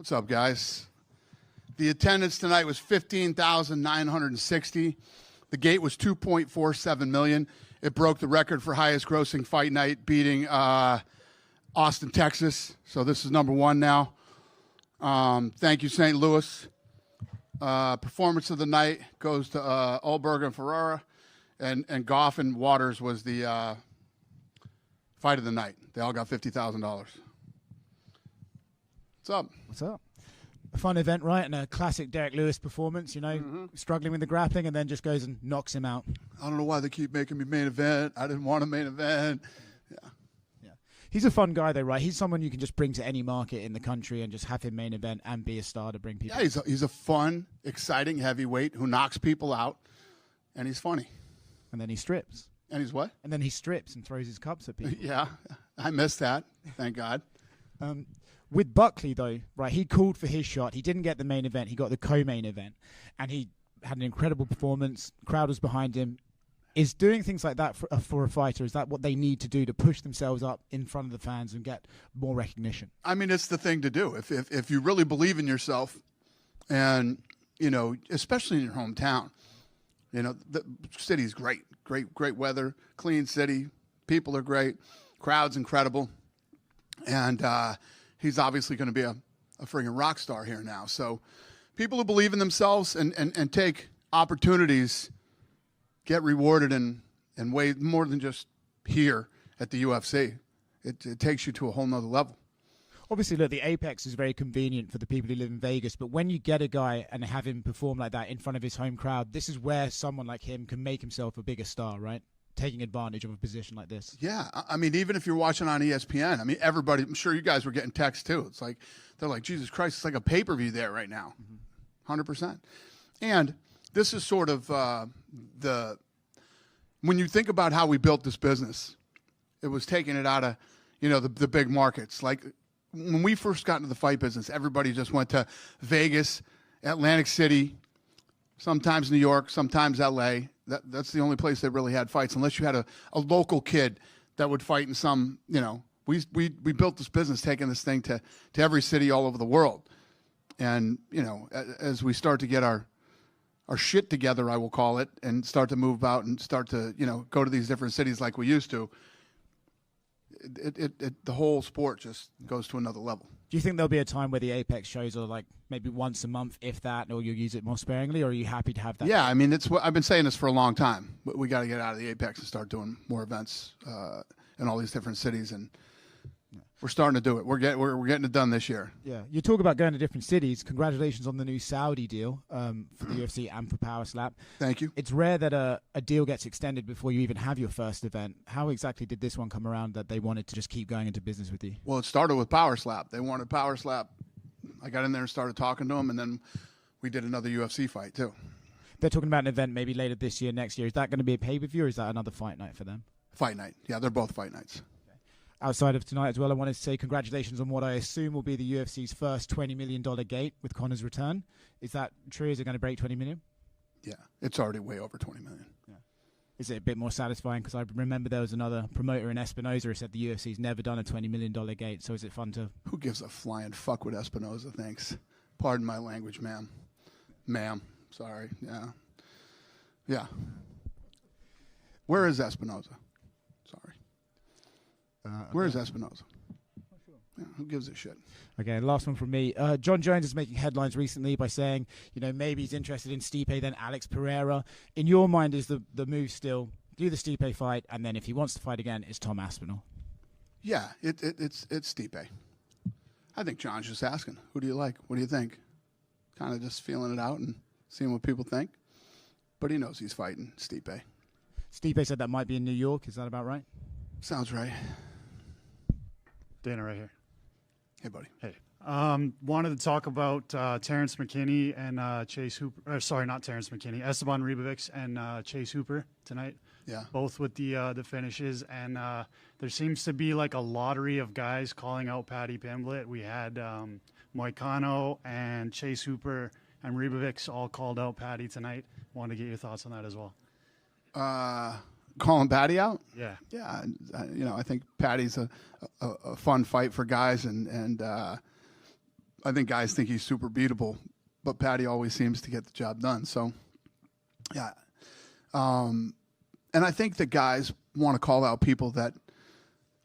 What's up, guys? The attendance tonight was 15,960. The gate was 2.47 million. It broke the record for highest grossing fight night, beating Austin, Texas. So this is number one now. Thank you, St. Louis. Performance of the night goes to Ulberg and Ferrara, and Goff and Waters was the fight of the night. They all got $50,000. What's up? What's up? A fun event, right? And a classic Derrick Lewis performance, struggling with the grappling and then just goes and knocks him out. I don't know why they keep making me main event. I didn't want a main event. Yeah. He's a fun guy, though, right? He's someone you can just bring to any market in the country and just have him main event and be a star to bring people. Yeah, he's a fun, exciting heavyweight who knocks people out, and he's funny. And then he strips. And he's what? And then he strips and throws his cups at people. Yeah, I missed that. Thank God. With Buckley, though, right, he called for his shot. He didn't get the main event. He got the co-main event. And he had an incredible performance. Crowd was behind him. Is doing things like that for a fighter, is that what they need to do to push themselves up in front of the fans and get more recognition? I mean, it's the thing to do. If you really believe in yourself and, especially in your hometown, the city's great weather, clean city, people are great, crowd's incredible. And he's obviously going to be a friggin' rock star here now. So people who believe in themselves and take opportunities get rewarded in way more than just here at the UFC. It takes you to a whole nother level. Obviously, look, the Apex is very convenient for the people who live in Vegas, but when you get a guy and have him perform like that in front of his home crowd, this is where someone like him can make himself a bigger star, right? Taking advantage of a position like this. Yeah, I mean, even if you're watching on ESPN, I mean, everybody, I'm sure you guys were getting texts too. It's like, they're like, Jesus Christ, it's like a pay-per-view there right now. 100%. And this is sort of when you think about how we built this business, it was taking it out of, the big markets. Like when we first got into the fight business, everybody just went to Vegas, Atlantic City, sometimes New York, sometimes LA. That's the only place that really had fights, unless you had a local kid that would fight in some, we built this business taking this thing to every city all over the world. And, as we start to get our shit together, I will call it, and start to move out and start to, go to these different cities like we used to, the whole sport just goes to another level. Do you think there'll be a time where the Apex shows are like maybe once a month, if that, or you'll use it more sparingly, or are you happy to have that? Yeah, I mean, I've been saying this for a long time. We got to get out of the Apex and start doing more events in all these different cities, and we're starting to do it. We're getting it done this year. Yeah, you talk about going to different cities. Congratulations on the new Saudi deal for the UFC and for Power Slap. Thank you. It's rare that a deal gets extended before you even have your first event. How exactly did this one come around that they wanted to just keep going into business with you? Well, it started with Power Slap. They wanted Power Slap. I got in there and started talking to them, and then we did another UFC fight too. They're talking about an event maybe later this year, next year. Is that going to be a pay-per-view, or is that another fight night for them? Fight night. Yeah, they're both fight nights. Outside of tonight as well, I wanted to say congratulations on what I assume will be the UFC's first $20 million gate with Conor's return. Is that true? Is it going to break 20 million? Yeah, it's already way over 20 million. Yeah. Is it a bit more satisfying? Because I remember there was another promoter in Espinoza who said the UFC's never done a $20 million gate, so is it fun to... Who gives a flying fuck with Espinoza, thanks. Pardon my language, ma'am. Ma'am, sorry, yeah. Yeah. Where is Espinoza? Sorry. Where is Espinoza? Yeah, who gives a shit? Okay, last one from me. Jon Jones is making headlines recently by saying, maybe he's interested in Stipe, then Alex Pereira. In your mind, is the move still do the Stipe fight, and then if he wants to fight again, it's Tom Aspinall? Yeah, it's Stipe. I think Jon's just asking, who do you like? What do you think? Kind of just feeling it out and seeing what people think. But he knows he's fighting Stipe. Stipe said that might be in New York. Is that about right? Sounds right. Dana right here. Hey, buddy. Hey. Wanted to talk about Terrence McKinney and Chase Hooper. Sorry, not Terrence McKinney. Esteban Ribovics and Chase Hooper tonight. Yeah. Both with the finishes. And there seems to be like a lottery of guys calling out Paddy Pimblett. We had Moicano and Chase Hooper and Ribovics all called out Paddy tonight. Wanted to get your thoughts on that as well. Calling Paddy out? Yeah. Yeah. I think Paddy's a fun fight for guys, and I think guys think he's super beatable, but Patty always seems to get the job done. So, yeah. And I think that guys want to call out people that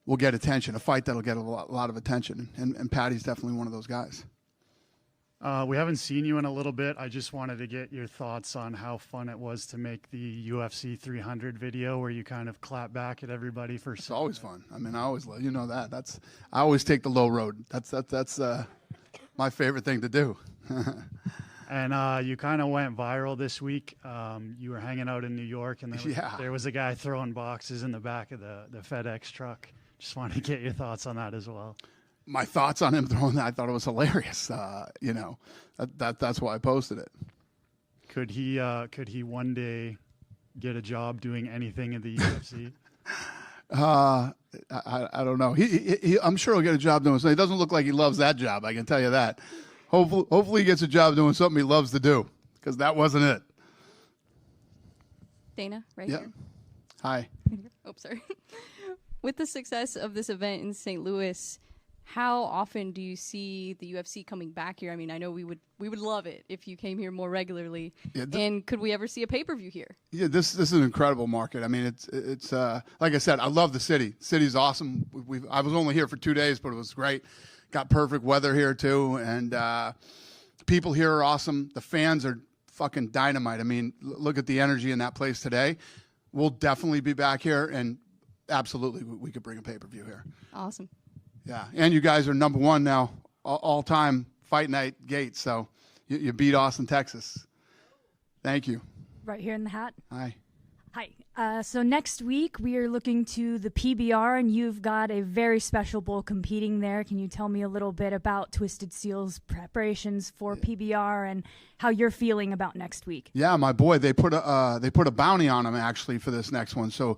will get attention, a fight that'll get a lot of attention. And Patty's definitely one of those guys. We haven't seen you in a little bit. I just wanted to get your thoughts on how fun it was to make the UFC 300 video where you kind of clap back at everybody for. It's always fun. I mean, I always love, that. I always take the low road. That's my favorite thing to do. And you kind of went viral this week. You were hanging out in New York, and there was a guy throwing boxes in the back of the FedEx truck. Just wanted to get your thoughts on that as well. My thoughts on him throwing that, I thought it was hilarious. That's why I posted it. Could he one day get a job doing anything in the UFC? I don't know. I'm sure he'll get a job doing something. It doesn't look like he loves that job. I can tell you that. Hopefully he gets a job doing something he loves to do, because that wasn't it. Dana, right here. Hi. Oh, sorry. With the success of this event in St. Louis, how often do you see the UFC coming back here? I mean, I know we would love it if you came here more regularly. Yeah, and could we ever see a pay-per-view here? Yeah, this is an incredible market. I mean, it's like I said, I love the city. City's awesome. I was only here for 2 days, but it was great. Got perfect weather here too, and people here are awesome. The fans are fucking dynamite. I mean, look at the energy in that place today. We'll definitely be back here, and absolutely we could bring a pay-per-view here. Awesome. Yeah, and you guys are number one now, all-time fight night gate, so you beat Austin, Texas. Thank you. Right here in the hat. Hi. Hi. So next week we are looking to the PBR, and you've got a very special bull competing there. Can you tell me a little bit about Twisted Seal's preparations for PBR and how you're feeling about next week? Yeah, my boy, they put a bounty on him actually for this next one, so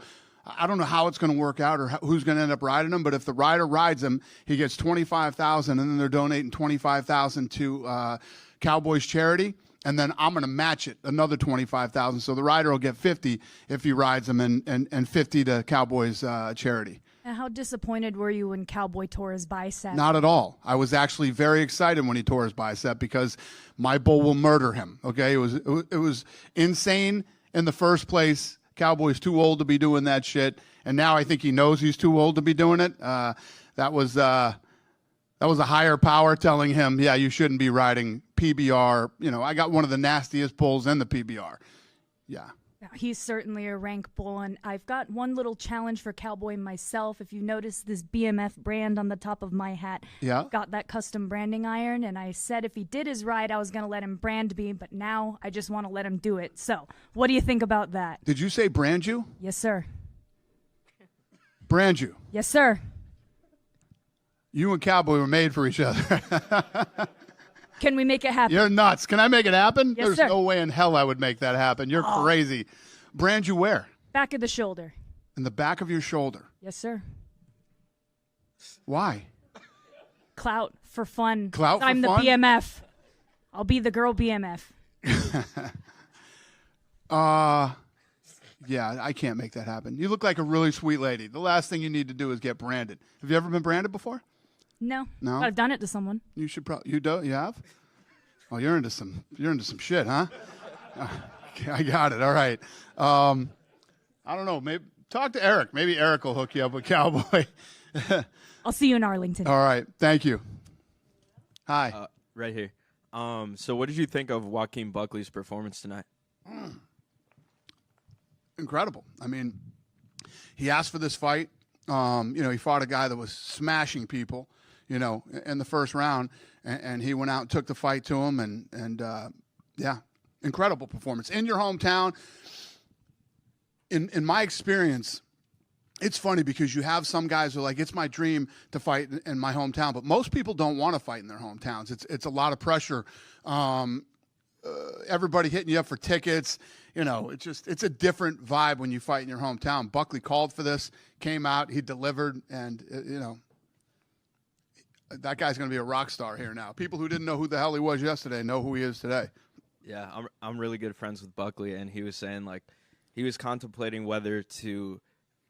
I don't know how it's going to work out or who's going to end up riding him, but if the rider rides him, he gets $25,000, and then they're donating $25,000 to Cowboys charity, and then I'm going to match it another $25,000. So the rider will get $50 if he rides him, and $50 to Cowboys charity. And how disappointed were you when Cowboy tore his bicep? Not at all. I was actually very excited when he tore his bicep because my bull will murder him. Okay, it was insane in the first place. Cowboy's too old to be doing that shit, and now I think he knows he's too old to be doing it. That was a higher power telling him, yeah, you shouldn't be riding PBR. I got one of the nastiest bulls in the PBR. Yeah. He's certainly a rank bull, and I've got one little challenge for Cowboy myself. If you notice this BMF brand on the top of my hat, yeah, got that custom branding iron, and I said if he did his ride, I was going to let him brand me, but now I just want to let him do it. So what do you think about that? Did you say brand you? Yes, sir. Brand you? Yes, sir. You and Cowboy were made for each other. Can we make it happen? You're nuts. Can I make it happen? Yes, There's no way in hell I would make that happen. You're crazy. Brand you where? Back of the shoulder. In the back of your shoulder? Yes, sir. Why? Clout for fun. Clout for fun? I'm the BMF. I'll be the girl BMF. Yeah, I can't make that happen. You look like a really sweet lady. The last thing you need to do is get branded. Have you ever been branded before? No. No? But I've done it to someone. You should probably. You do? You have? Oh, you're into some shit, huh? I got it. All right. I don't know. Maybe talk to Eric. Maybe Eric will hook you up with Cowboy. I'll see you in Arlington. All right. Thank you. Hi. Right here. So what did you think of Joaquin Buckley's performance tonight? Incredible. I mean, he asked for this fight. He fought a guy that was smashing people, in the first round, and he went out and took the fight to him, and incredible performance in your hometown. In my experience, it's funny because you have some guys who are like, it's my dream to fight in my hometown, but most people don't want to fight in their hometowns. It's a lot of pressure. Everybody hitting you up for tickets. It's a different vibe when you fight in your hometown. Buckley called for this, came out, he delivered, and that guy's going to be a rock star here now. People who didn't know who the hell he was yesterday know who he is today. Yeah, I'm really good friends with Buckley, and he was saying he was contemplating whether to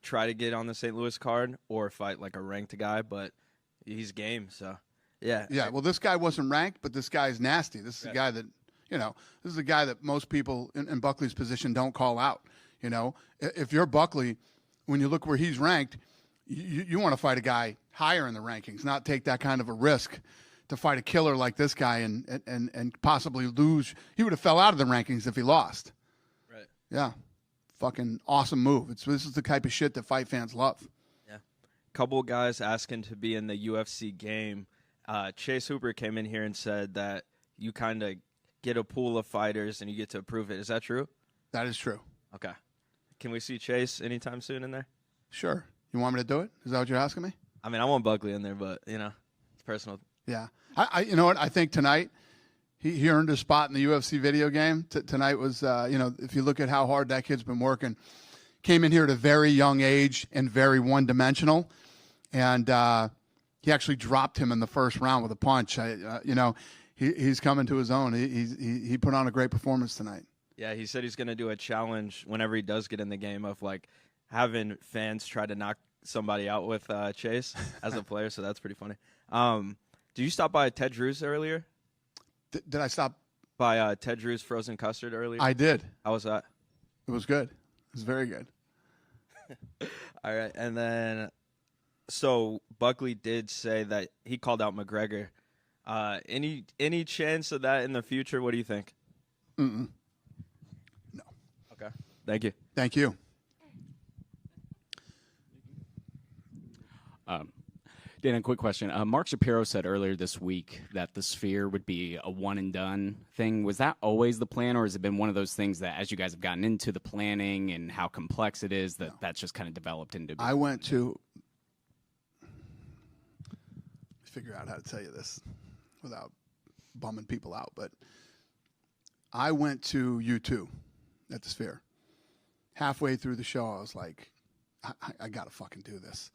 try to get on the St. Louis card or fight like a ranked guy, but he's game. So Yeah. Yeah. Well, this guy wasn't ranked, but this guy's nasty. This is a guy that, this is a guy that most people in Buckley's position don't call out. If you're Buckley, when you look where he's ranked, you want to fight a guy higher in the rankings, not take that kind of a risk to fight a killer like this guy and possibly lose. He would have fell out of the rankings if he lost. Right. Yeah. Fucking awesome move. This is the type of shit that fight fans love. Yeah. Couple of guys asking to be in the UFC game. Chase Hooper came in here and said that you kind of get a pool of fighters and you get to approve it. Is that true? That is true. Okay. Can we see Chase anytime soon in there? Sure. You want me to do it? Is that what you're asking me? I mean, I want Buckley in there, but, it's personal. Yeah. You know what? I think tonight he earned a spot in the UFC video game. Tonight was, if you look at how hard that kid's been working, came in here at a very young age and very one-dimensional. And he actually dropped him in the first round with a punch. He's coming to his own. He put on a great performance tonight. Yeah, he said he's going to do a challenge whenever he does get in the game of, having fans try to knock somebody out with Chase as a player, so that's pretty funny. Did you stop by Ted Drew's earlier? Did I stop? By Ted Drew's Frozen Custard earlier? I did. How was that? It was good. It was very good. All right, and then so Buckley did say that he called out McGregor. Any chance of that in the future? What do you think? No. Okay. Thank you. Thank you. Dan, a quick question. Mark Shapiro said earlier this week that the Sphere would be a one-and-done thing. Was that always the plan, or has it been one of those things that as you guys have gotten into the planning and how complex it is, that's just kind of developed into? I went to figure out how to tell you this without bumming people out, but I went to U2 at the Sphere. Halfway through the show, I was like, I got to fucking do this.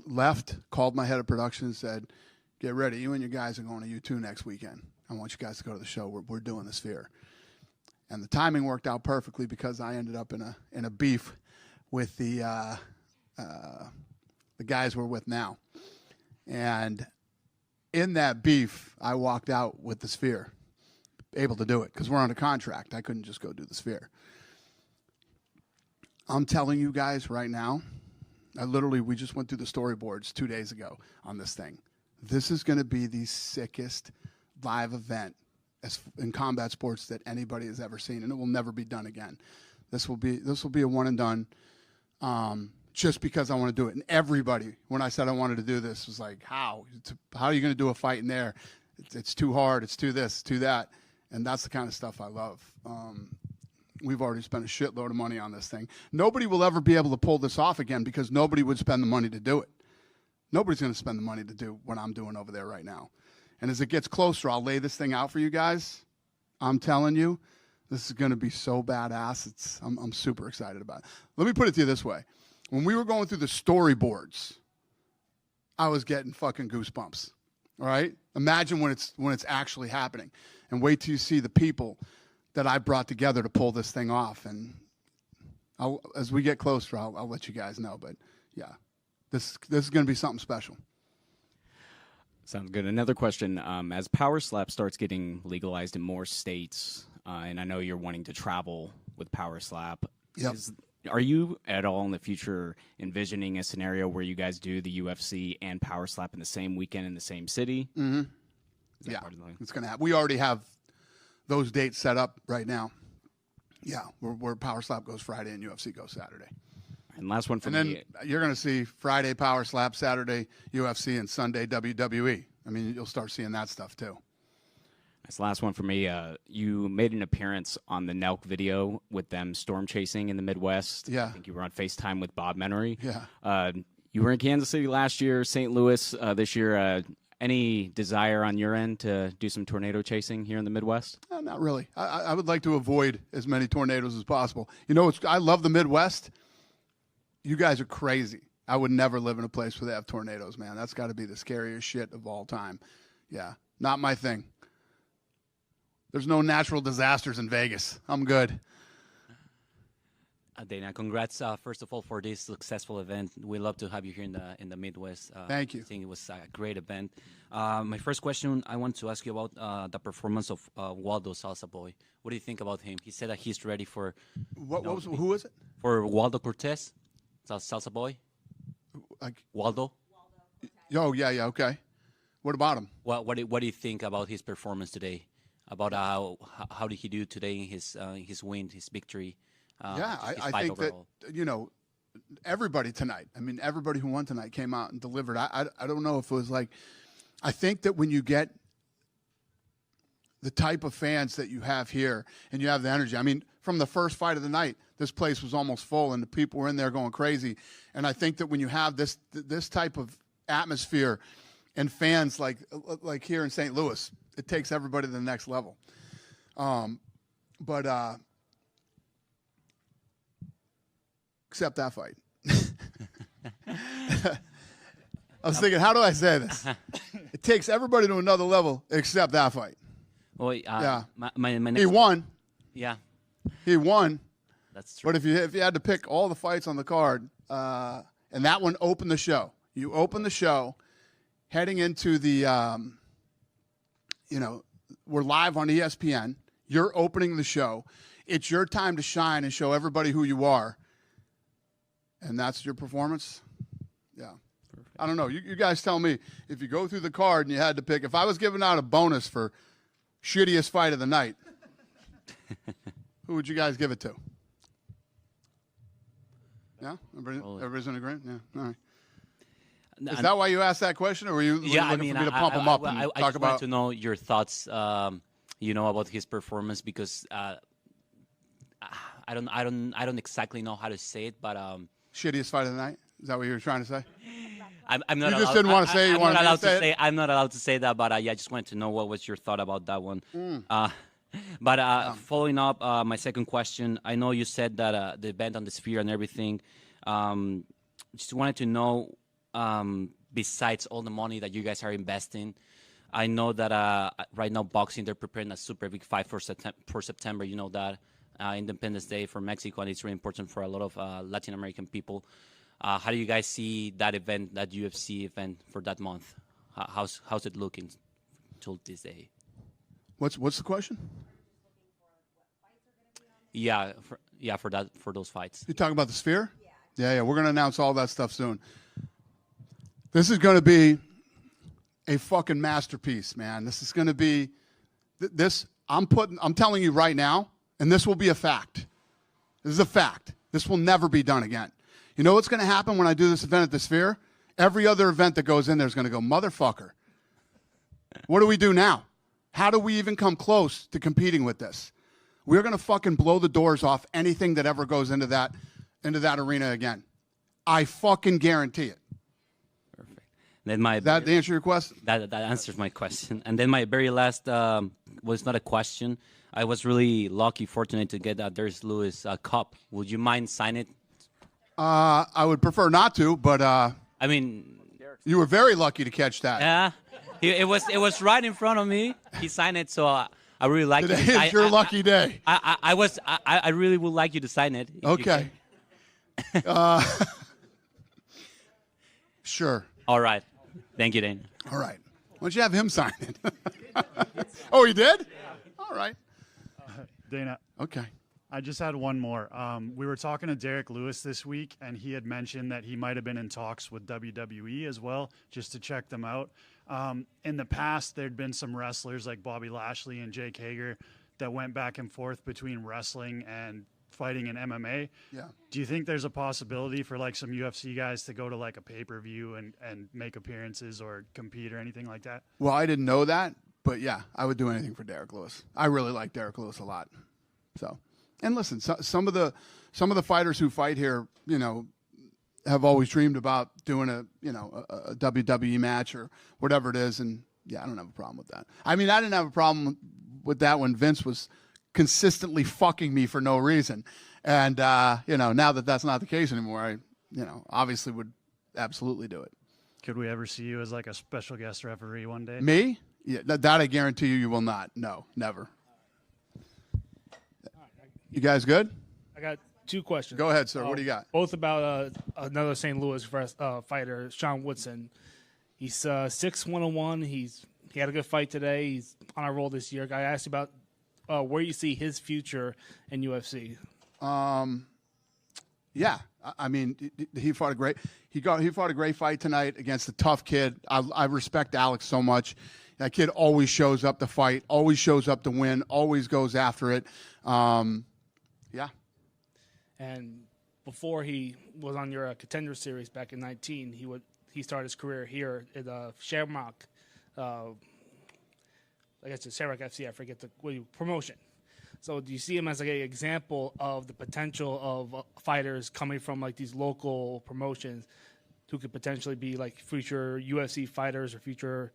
Left, called my head of production and said, get ready. You and your guys are going to U2 next weekend. I want you guys to go to the show. We're doing the Sphere. And the timing worked out perfectly because I ended up in a beef with the guys we're with now. And in that beef, I walked out with the Sphere, able to do it because we're under contract. I couldn't just go do the Sphere. I'm telling you guys right now, we just went through the storyboards 2 days ago on this thing. This is going to be the sickest live event in combat sports that anybody has ever seen, and it will never be done again. This will be a one and done, just because I want to do it. And everybody, when I said I wanted to do this, was like, how are you going to do a fight in there? It's too hard. It's too this, too that, and that's the kind of stuff I love. We've already spent a shitload of money on this thing. Nobody will ever be able to pull this off again because nobody would spend the money to do it. Nobody's going to spend the money to do what I'm doing over there right now. And as it gets closer, I'll lay this thing out for you guys. I'm telling you, this is going to be so badass. I'm super excited about it. Let me put it to you this way. When we were going through the storyboards, I was getting fucking goosebumps. All right? Imagine when it's actually happening. And wait till you see the people that I brought together to pull this thing off. And as we get closer, I'll let you guys know. But, yeah, this is going to be something special. Sounds good. Another question. As Power Slap starts getting legalized in more states, and I know you're wanting to travel with Power Slap, yep. Are you at all in the future envisioning a scenario where you guys do the UFC and Power Slap in the same weekend in the same city? Mm-hmm. Yeah, it's going to happen. We already have those dates set up right now. Yeah, where Power Slap goes Friday and UFC goes Saturday. And last one from me. And then you're going to see Friday Power Slap, Saturday UFC, and Sunday WWE. I mean, you'll start seeing that stuff too. This last one for me. You made an appearance on the Nelk video with them storm chasing in the Midwest. Yeah. I think you were on FaceTime with Bob Menery. Yeah. You were in Kansas City last year, St. Louis this year. Any desire on your end to do some tornado chasing here in the Midwest? Not really. I would like to avoid as many tornadoes as possible. You know, I love the Midwest. You guys are crazy. I would never live in a place where they have tornadoes, man. That's got to be the scariest shit of all time. Yeah, not my thing. There's no natural disasters in Vegas. I'm good. Dana, congrats first of all for this successful event. We love to have you here in the Midwest. Thank you. I think it was a great event. My first question, I want to ask you about the performance of Waldo Salsa Boy. What do you think about him? He said that he's ready for. Who was it? For Waldo Cortez, Salsa Boy. Waldo. Oh yeah, okay. What about him? What do you think about his performance today? About how did he do today in his win, his victory? I think overall. That everybody tonight. I mean, everybody who won tonight came out and delivered. I don't know if it was like. I think that when you get the type of fans that you have here and you have the energy. I mean, from the first fight of the night, this place was almost full and the people were in there going crazy. And I think that when you have this type of atmosphere and fans like here in St. Louis, it takes everybody to the next level. Except that fight. I was thinking, how do I say this? It takes everybody to another level except that fight. Well, yeah. My next he won. Yeah. He won. That's true. But if you had to pick all the fights on the card, and that one opened the show. You opened the show heading into the, we're live on ESPN. You're opening the show. It's your time to shine and show everybody who you are. And that's your performance? Yeah. Perfect. I don't know. You guys tell me, if you go through the card and you had to pick, if I was giving out a bonus for shittiest fight of the night, who would you guys give it to? Yeah? Everybody's in agreement? Yeah. All right. Is that why you asked that question, or were you looking for me to pump him up and talk about? I just wanted to know your thoughts, about his performance, because I don't exactly know how to say it, but shittiest fight of the night. Is that what you were trying to say? I'm not. You just didn't want to say. You wanted to say it? I'm not allowed to say that, but I just wanted to know what was your thought about that one. Following up, my second question. I know you said that the event on the Sphere and everything. Just wanted to know. Besides all the money that you guys are investing, I know that right now boxing, they're preparing a super big fight for September. You know that Independence Day for Mexico, and it's really important for a lot of Latin American people. How do you guys see that event, that UFC event for that month? How's it looking till this day? What's the question? Yeah, for those fights. You talking about the Sphere? Yeah. We're gonna announce all that stuff soon. This is going to be a fucking masterpiece, man. This is going to be this. I'm telling you right now, and this will be a fact. This is a fact. This will never be done again. You know what's going to happen when I do this event at the Sphere? Every other event that goes in there is going to go, motherfucker. What do we do now? How do we even come close to competing with this? We're going to fucking blow the doors off anything that ever goes into that arena again. I fucking guarantee it. That answer your question? That answers my question. And then my very last was not a question. I was really fortunate to get that Derrick Lewis cup. Would you mind signing it? I would prefer not to, but I mean, you were very lucky to catch that. Yeah, it was right in front of me. He signed it, so I really like it. Today is your lucky day. I really would like you to sign it. Okay. Sure. All right. Thank you, Dana. All right. Why don't you have him sign it? Oh, he did? Yeah. All right. Dana. Okay. I just had one more. We were talking to Derrick Lewis this week, and he had mentioned that he might have been in talks with WWE as well, just to check them out. In the past, there'd been some wrestlers like Bobby Lashley and Jake Hager that went back and forth between wrestling and fighting in MMA. Yeah. Do you think there's a possibility for like some UFC guys to go to like a pay-per-view and make appearances or compete or anything like that? Well, I didn't know that, but yeah, I would do anything for Derrick Lewis. I really like Derrick Lewis a lot. So, and listen, some of the fighters who fight here, have always dreamed about doing a WWE match or whatever it is, and yeah, I don't have a problem with that. I mean, I didn't have a problem with that when Vince was consistently fucking me for no reason. And, now that that's not the case anymore, I, obviously would absolutely do it. Could we ever see you as like a special guest referee one day? Me? Yeah, that I guarantee you will not. No, never. You guys good? I got 2 questions. Go ahead, sir. What do you got? Both about another St. Louis fighter, Sean Woodson. He's 6-1-1. He had a good fight today. He's on a roll this year. I asked you about where you see his future in UFC. Yeah, I mean, he fought a great fight tonight against a tough kid. I respect Alex so much. That kid always shows up to fight, always shows up to win, always goes after it. Yeah. And before he was on your Contender Series back in 19, he started his career here at Shamrock. I guess it's Shamrock FC. I forget the promotion. So do you see him as like an example of the potential of fighters coming from like these local promotions who could potentially be like future UFC fighters or future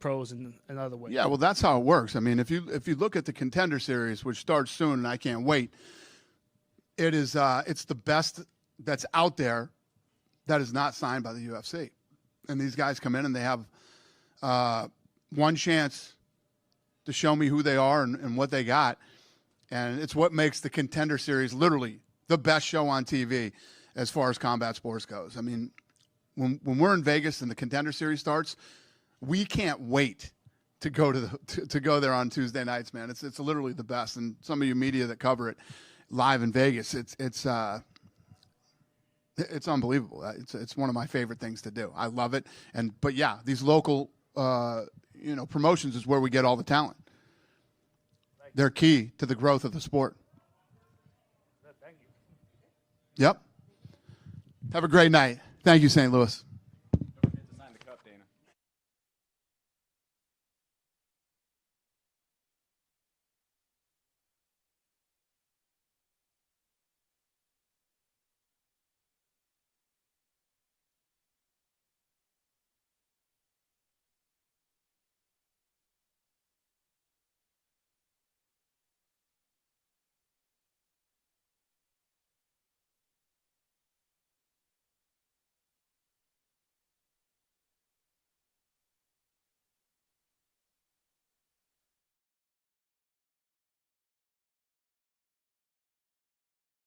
pros in other ways? Yeah, well, that's how it works. I mean, if you look at the Contender Series, which starts soon, and I can't wait, it's the best that's out there that is not signed by the UFC. And these guys come in and they have one chance to show me who they are and what they got. And it's what makes the Contender Series literally the best show on TV as far as combat sports goes. I mean, when we're in Vegas and the Contender Series starts, we can't wait to go to go there on Tuesday nights, man. It's literally the best. And some of you media that cover it live in Vegas, it's unbelievable. It's one of my favorite things to do. I love it. But yeah, these local promotions is where we get all the talent. They're key to the growth of the sport. Thank you. Yep. Have a great night. Thank you, St. Louis.